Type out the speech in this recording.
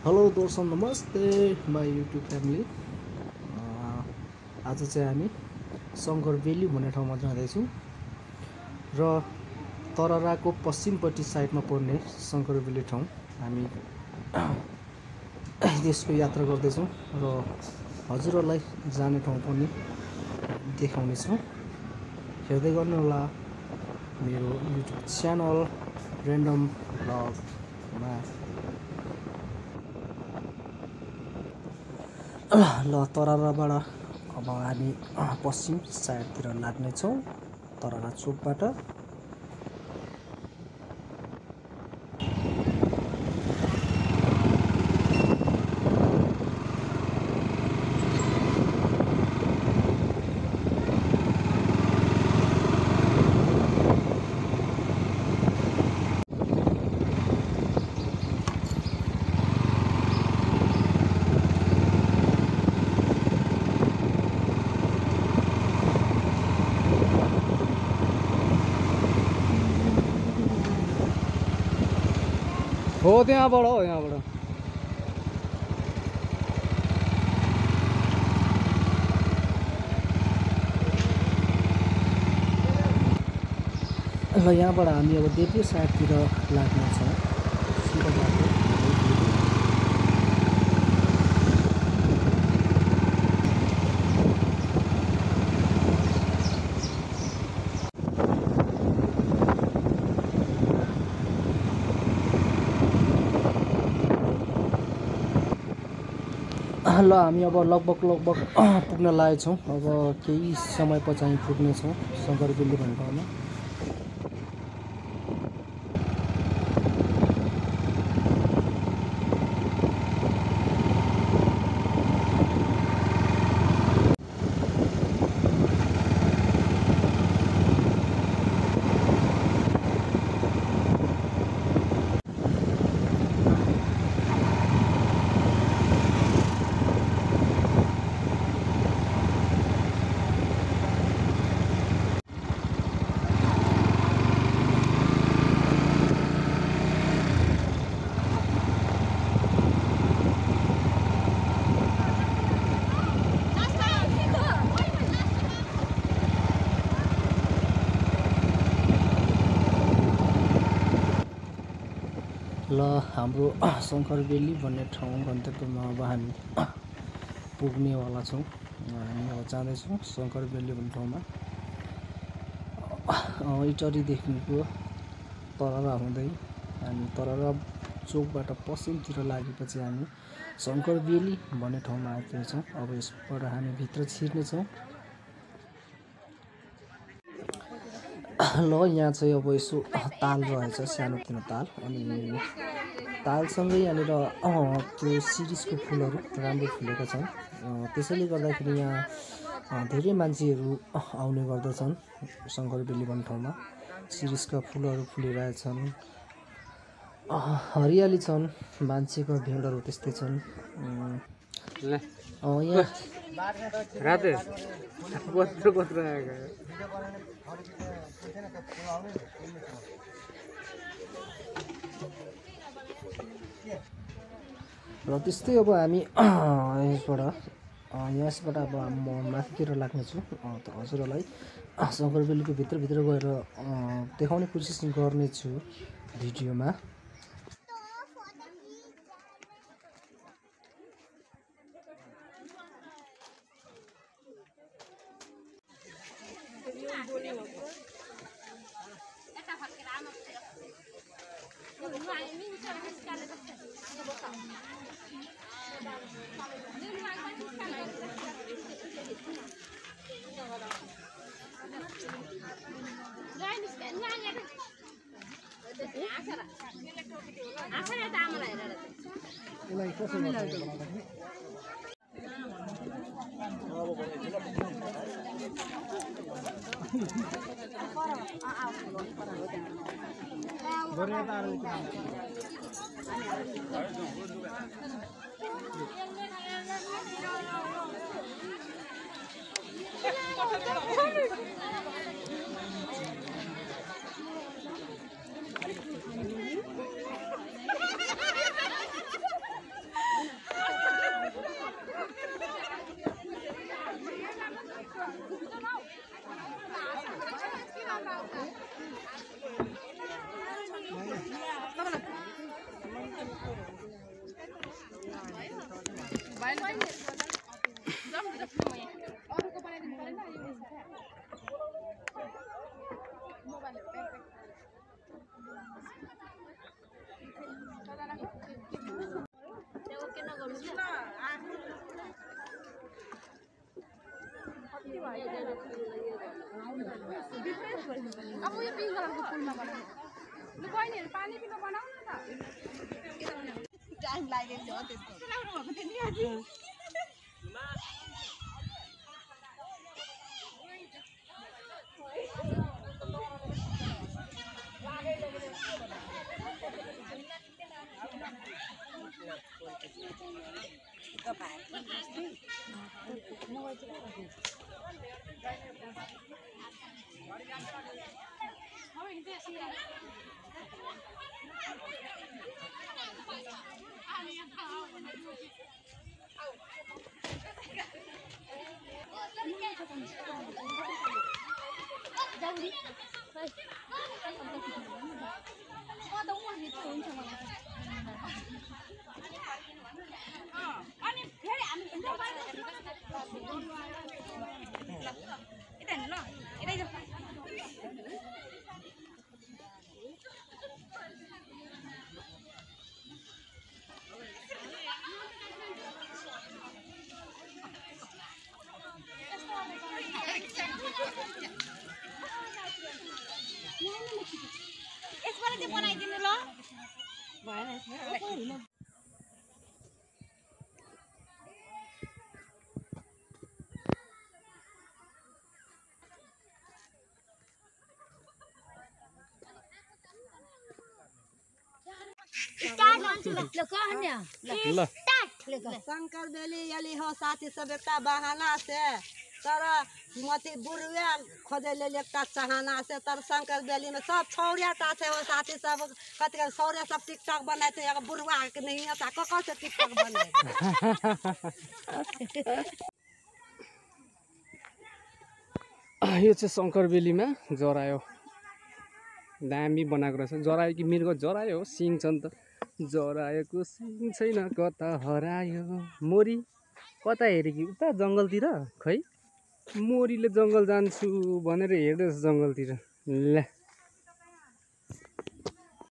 Hello दोस्तों, नमस्ते my YouTube family. आज चाहिँ हामी शङ्कर भेली भन्ने ठाउँमा जाँदैछौँ र तरराको पश्चिमपट्टि साइडमा पर्ने शङ्कर भेली ठाउँ हामी त्यसको यात्रा गर्दैछौँ र हजुरहरूलाई जाने ठाउँ पनि देखाउनेछौँ। हेर्दै गर्नुहोला मेरो युट्युब च्यानल र्यान्डम भ्लगमा। ल तरराबाट अब हामी पश्चिम साइडतिर लाग्नेछौँ तररा चोकबाट। हो त्यहाँबाट हो यहाँबाट ल यहाँबाट हामी अब देब्रे साइडतिर लाग्नेछौँ। सिधा बाटो ल हामी अब लगभग पुग्न लागेछौँ। अब केही समयपछि हामी पुग्नेछौँ शङ्कर भेली भन्ने ठाउँमा। ल हाम्रो शङ्कर भेली भन्ने ठाउँ गन्तव्यमा अब हामी पुग्नेवाला छौँ। हामी अब जाँदैछौँ शङ्कर भेली भन्ने ठाउँमा। इटरीदेखिको तररा हुँदै हामी तररा चोकबाट पश्चिमतिर लागेपछि हामी शङ्कर भेली भन्ने ठाउँमा आइपुगेछौँ। अब यसबाट हामी भित्र छिर्नेछौँ। ल यहाँ चाहिँ अब यसो ताल रहेछ, सानोतिनो ताल, अनि तालसँगै यहाँनिर त्यो शिरीषको फुलहरू राम्रो फुलेका छन्। त्यसैले गर्दाखेरि यहाँ धेरै मान्छेहरू आउने गर्दछन्। शङ्कर भेली भन्ने ठाउँमा शिरीषका फुलहरू फुलिरहेछन्, हरियाली छन्, मान्छेको भिडहरू त्यस्तै छन्। यहाँ र त्यस्तै अब हामी यसबाट अब म माथितिर लाग्नेछु। त हजुरहरूलाई शङ्कर भेलीको भित्रभित्र गएर देखाउने कोसिस गर्नेछु भिडियोमा। अब यो पिङ्क कलरको फुलमा बनाउनु ल बहिनीहरु पानी पिन बनाउन त टाइम लागेको छ त्यसको राम्रो भएको थियो नि आज अनि फेरि हामी यता हेर्नु ल यतै जाऊ यसबाट चाहिँ बनाइदिनु ल भएन यसमा शंकर बेली यली हो साथी सब एक बहाना से तर मती बुढ़िया खोजे ले एकटा चाहना से तर शंकर बेली में सब छौरिया ता से हो साथी सब कति सौरिया सब टिकटॉक बनाए थे एगो बुढ़वा के नहीं आता ककर से टिकटॉक बनाए यो चाहिँ शंकर बेलीमा जरायो दामी बनाएको रहेछ जरायो कि मृग जरायो हो सिङ छ नि त जराएको सिङ छैन कता हरायो मोरी कता हेरे कि उता जङ्गलतिर खै मोरीले जङ्गल जान्छु भनेर हेर्दैछ जङ्गलतिर ल